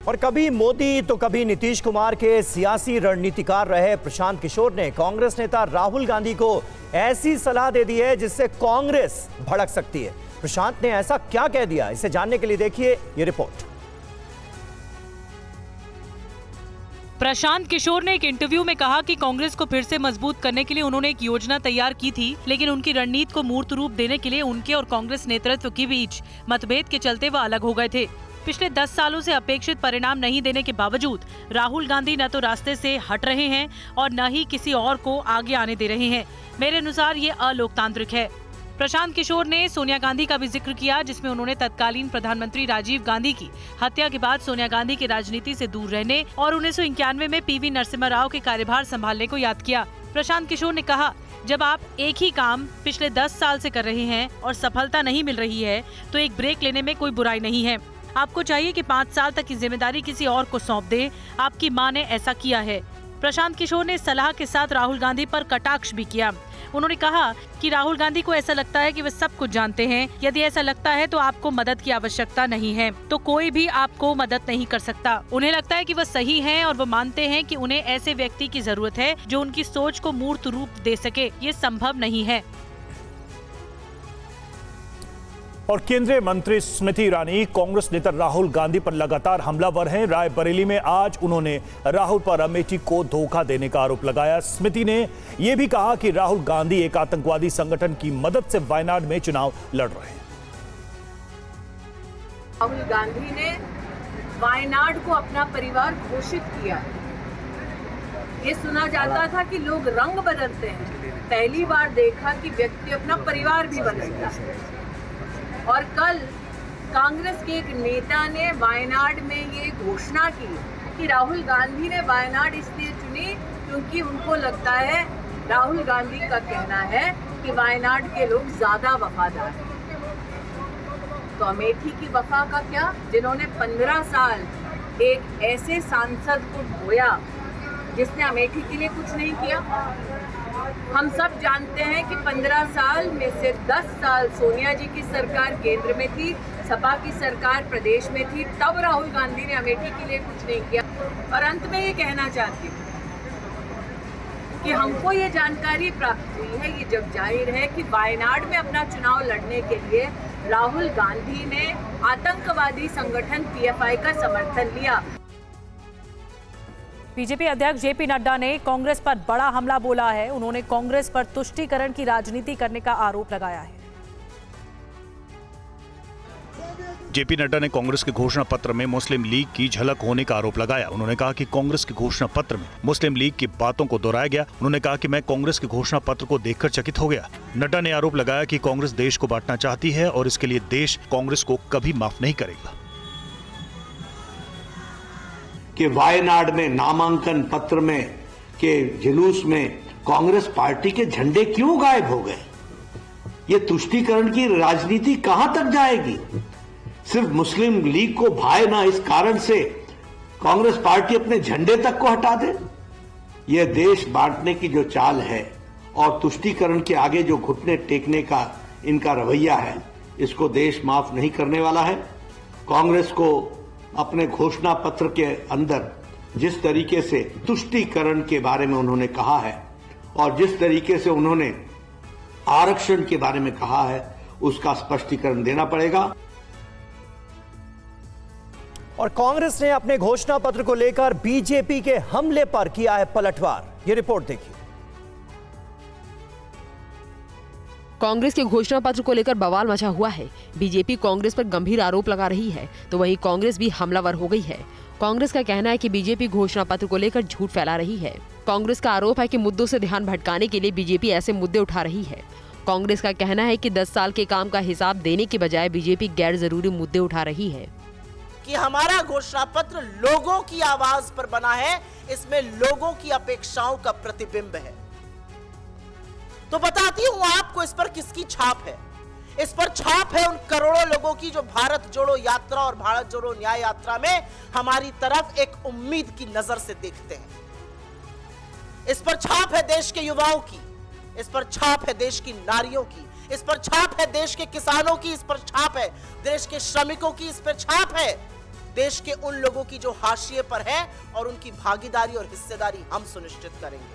और कभी मोदी तो कभी नीतीश कुमार के सियासी रणनीतिकार रहे प्रशांत किशोर ने कांग्रेस नेता राहुल गांधी को ऐसी सलाह दे दी है जिससे कांग्रेस भड़क सकती है। प्रशांत ने ऐसा क्या कह दिया, इसे जानने के लिए देखिए ये रिपोर्ट। प्रशांत किशोर ने एक इंटरव्यू में कहा कि कांग्रेस को फिर से मजबूत करने के लिए उन्होंने एक योजना तैयार की थी, लेकिन उनकी रणनीति को मूर्त रूप देने के लिए उनके और कांग्रेस नेतृत्व के बीच मतभेद के चलते वह अलग हो गए थे। पिछले 10 सालों से अपेक्षित परिणाम नहीं देने के बावजूद राहुल गांधी न तो रास्ते से हट रहे हैं और न ही किसी और को आगे आने दे रहे हैं। मेरे अनुसार ये अलोकतांत्रिक है। प्रशांत किशोर ने सोनिया गांधी का भी जिक्र किया, जिसमें उन्होंने तत्कालीन प्रधानमंत्री राजीव गांधी की हत्या के बाद सोनिया गांधी की राजनीति से दूर रहने और 1991 में पीवी नरसिम्हा राव के कार्यभार संभालने को याद किया। प्रशांत किशोर ने कहा, जब आप एक ही काम पिछले 10 साल से कर रहे हैं और सफलता नहीं मिल रही है तो एक ब्रेक लेने में कोई बुराई नहीं है। आपको चाहिए कि 5 साल तक की जिम्मेदारी किसी और को सौंप दें। आपकी मां ने ऐसा किया है। प्रशांत किशोर ने सलाह के साथ राहुल गांधी पर कटाक्ष भी किया। उन्होंने कहा कि राहुल गांधी को ऐसा लगता है कि वे सब कुछ जानते हैं। यदि ऐसा लगता है तो आपको मदद की आवश्यकता नहीं है, तो कोई भी आपको मदद नहीं कर सकता। उन्हें लगता है कि वह सही हैं और वह मानते हैं कि उन्हें ऐसे व्यक्ति की जरूरत है जो उनकी सोच को मूर्त रूप दे सके। ये संभव नहीं है। और केंद्रीय मंत्री स्मृति ईरानी कांग्रेस नेता राहुल गांधी पर लगातार हमलावर हैं। रायबरेली में आज उन्होंने राहुल पर अमेठी को धोखा देने का आरोप लगाया। स्मृति ने यह भी कहा कि राहुल गांधी एक आतंकवादी संगठन की मदद से वायनाड में चुनाव लड़ रहे हैं। राहुल गांधी ने वायनाड को अपना परिवार घोषित किया। ये सुना जाता था कि लोग रंग बदलते हैं, पहली बार देखा कि व्यक्ति अपना परिवार भी बदलता है। और कल कांग्रेस के एक नेता ने वायनाड में ये घोषणा की कि राहुल गांधी ने वायनाड इसलिए चुनी क्योंकि उनको लगता है, राहुल गांधी का कहना है कि वायनाड के लोग ज्यादा वफादार हैं। तो अमेठी की वफा का क्या, जिन्होंने 15 साल एक ऐसे सांसद को ढोया जिसने अमेठी के लिए कुछ नहीं किया। हम सब जानते हैं कि 15 साल में से 10 साल सोनिया जी की सरकार केंद्र में थी, सपा की सरकार प्रदेश में थी, तब राहुल गांधी ने अमेठी के लिए कुछ नहीं किया। और अंत में ये कहना चाहती हूँ कि हमको ये जानकारी प्राप्त हुई है, ये जब जाहिर है कि वायनाड में अपना चुनाव लड़ने के लिए राहुल गांधी ने आतंकवादी संगठन पीएफआई का समर्थन लिया। बीजेपी अध्यक्ष जेपी नड्डा ने कांग्रेस पर बड़ा हमला बोला है। उन्होंने कांग्रेस पर तुष्टीकरण की राजनीति करने का आरोप लगाया है। जेपी नड्डा ने कांग्रेस के घोषणा पत्र में मुस्लिम लीग की झलक होने का आरोप लगाया। उन्होंने कहा कि कांग्रेस के घोषणा पत्र में मुस्लिम लीग की बातों को दोहराया गया। उन्होंने कहा कि मैं कांग्रेस के घोषणा पत्र को देखकर चकित हो गया। नड्डा ने आरोप लगाया कि कांग्रेस देश को बांटना चाहती है और इसके लिए देश कांग्रेस को कभी माफ नहीं करेगा। कि वायनाड में नामांकन पत्र में के जुलूस में कांग्रेस पार्टी के झंडे क्यों गायब हो गए? ये तुष्टीकरण की राजनीति कहां तक जाएगी? सिर्फ मुस्लिम लीग को भाए ना इस कारण से कांग्रेस पार्टी अपने झंडे तक को हटा दे? यह देश बांटने की जो चाल है और तुष्टीकरण के आगे जो घुटने टेकने का इनका रवैया है, इसको देश माफ नहीं करने वाला है। कांग्रेस को अपने घोषणा पत्र के अंदर जिस तरीके से तुष्टीकरण के बारे में उन्होंने कहा है और जिस तरीके से उन्होंने आरक्षण के बारे में कहा है, उसका स्पष्टीकरण देना पड़ेगा। और कांग्रेस ने अपने घोषणा पत्र को लेकर बीजेपी के हमले पर किया है पलटवार। ये रिपोर्ट देखिए। कांग्रेस के घोषणा पत्र को लेकर बवाल मचा हुआ है। बीजेपी कांग्रेस पर गंभीर आरोप लगा रही है, तो वहीं कांग्रेस भी हमलावर हो गई है। कांग्रेस का कहना है कि बीजेपी घोषणा पत्र को लेकर झूठ फैला रही है। कांग्रेस का आरोप है कि मुद्दों से ध्यान भटकाने के लिए बीजेपी ऐसे मुद्दे उठा रही है। कांग्रेस का कहना है कि 10 साल के काम का हिसाब देने के बजाय बीजेपी गैर जरूरी मुद्दे उठा रही है। कि हमारा घोषणा पत्र लोगों की आवाज पर बना है, इसमें लोगों की अपेक्षाओं का प्रतिबिंब है। तो बताती हूं आपको इस पर किसकी छाप है। इस पर छाप है उन करोड़ों लोगों की जो भारत जोड़ो यात्रा और भारत जोड़ो न्याय यात्रा में हमारी तरफ एक उम्मीद की नजर से देखते हैं। इस पर छाप है देश के युवाओं की, इस पर छाप है देश की नारियों की, इस पर छाप है देश के किसानों की, इस पर छाप है देश के श्रमिकों की, इस पर छाप है देश के उन लोगों की जो हाशिए पर है और उनकी भागीदारी और हिस्सेदारी हम सुनिश्चित करेंगे।